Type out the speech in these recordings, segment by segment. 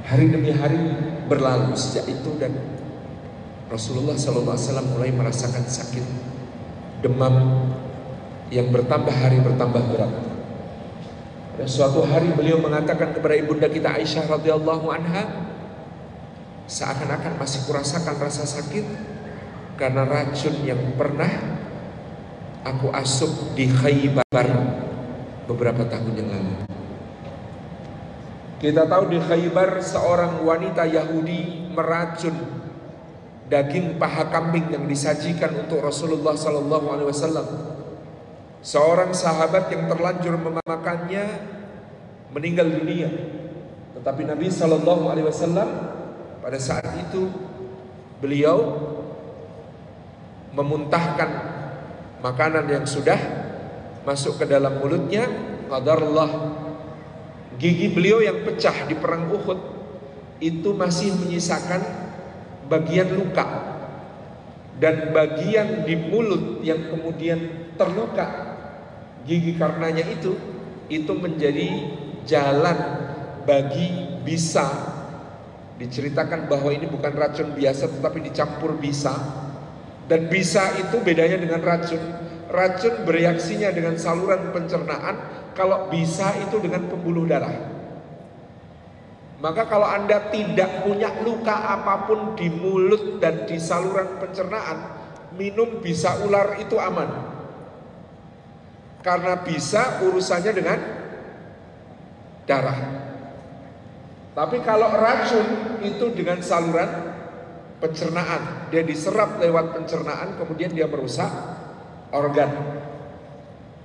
Hari demi hari berlalu sejak itu, dan Rasulullah SAW mulai merasakan sakit, demam yang bertambah hari bertambah berat. Pada suatu hari beliau mengatakan kepada ibunda kita Aisyah radhiyallahu anha, seakan-akan masih kurasakan rasa sakit karena racun yang pernah aku asup di Khaybar beberapa tahun yang lalu. Kita tahu di Khaybar seorang wanita Yahudi meracun daging paha kambing yang disajikan untuk Rasulullah SAW. Seorang sahabat yang terlanjur memakannya meninggal dunia. Tetapi Nabi SAW pada saat itu beliau memuntahkan makanan yang sudah masuk ke dalam mulutnya. Qadarullah, gigi beliau yang pecah di perang Uhud itu masih menyisakan bagian luka, dan bagian di mulut yang kemudian terluka gigi karenanya itu menjadi jalan bagi bisa. Diceritakan bahwa ini bukan racun biasa tetapi dicampur bisa, dan bisa itu bedanya dengan racun. Racun bereaksinya dengan saluran pencernaan, kalau bisa itu dengan pembuluh darah. Maka kalau Anda tidak punya luka apapun di mulut dan di saluran pencernaan, minum bisa ular itu aman. Karena bisa urusannya dengan darah. Tapi kalau racun itu dengan saluran pencernaan, dia diserap lewat pencernaan, kemudian dia merusak organ.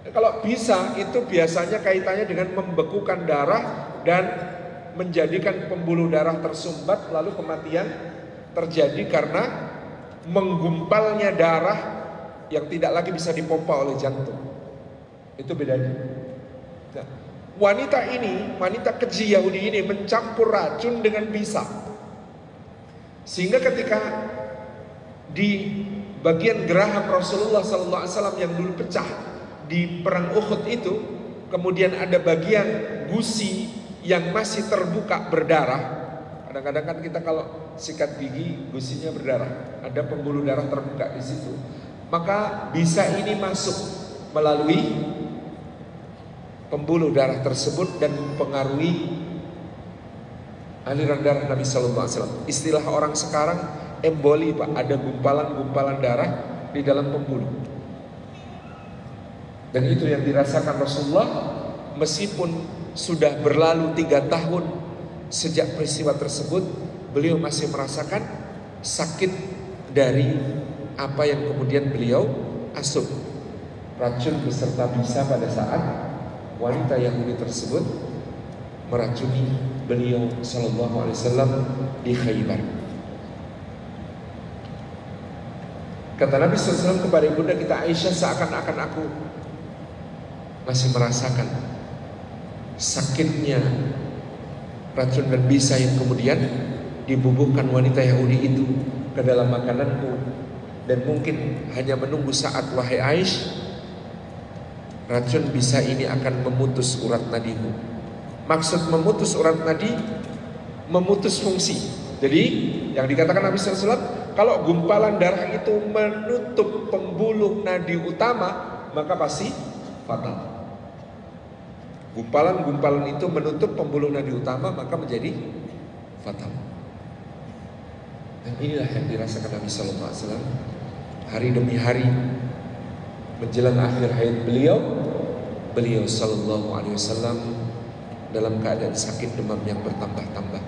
Kalau bisa itu biasanya kaitannya dengan membekukan darah dan menjadikan pembuluh darah tersumbat, lalu kematian terjadi karena menggumpalnya darah yang tidak lagi bisa dipompa oleh jantung. Itu bedanya. Nah, wanita ini, wanita keji Yahudi ini mencampur racun dengan bisa, sehingga ketika di bagian geraham Rasulullah SAW yang dulu pecah di perang Uhud itu, kemudian ada bagian gusi yang masih terbuka berdarah. Kadang-kadang kan kita kalau sikat gigi gusinya berdarah, ada pembuluh darah terbuka di situ. Maka bisa ini masuk melalui pembuluh darah tersebut dan mempengaruhi aliran darah Nabi Sallallahu Alaihi Wasallam. Istilah orang sekarang emboli, Pak. Ada gumpalan-gumpalan darah di dalam pembuluh. Dan itu yang dirasakan Rasulullah meskipun sudah berlalu 3 tahun sejak peristiwa tersebut. Beliau masih merasakan sakit dari apa yang kemudian beliau asup, racun beserta bisa pada saat wanita Yahudi tersebut meracuni beliau Sallallahu Alaihi Wasallam di Khaybar. Kata Nabi SAW kepada ibunda kita Aisyah, seakan-akan aku masih merasakan sakitnya racun dan bisa yang kemudian dibubuhkan wanita Yahudi itu ke dalam makananku, dan mungkin hanya menunggu saat, wahai Aisyah, racun bisa ini akan memutus urat nadimu. Maksud memutus urat nadi, memutus fungsi. Jadi yang dikatakan Nabi SAW, kalau gumpalan darah itu menutup pembuluh nadi utama, maka pasti fatal. Gumpalan-gumpalan itu menutup pembuluh nadi utama, maka menjadi fatal. Dan inilah yang dirasakan Nabi Sallallahu Alaihi Wasallam hari demi hari menjelang akhir hayat beliau Sallallahu Alaihi Wasallam dalam keadaan sakit demam yang bertambah-tambah.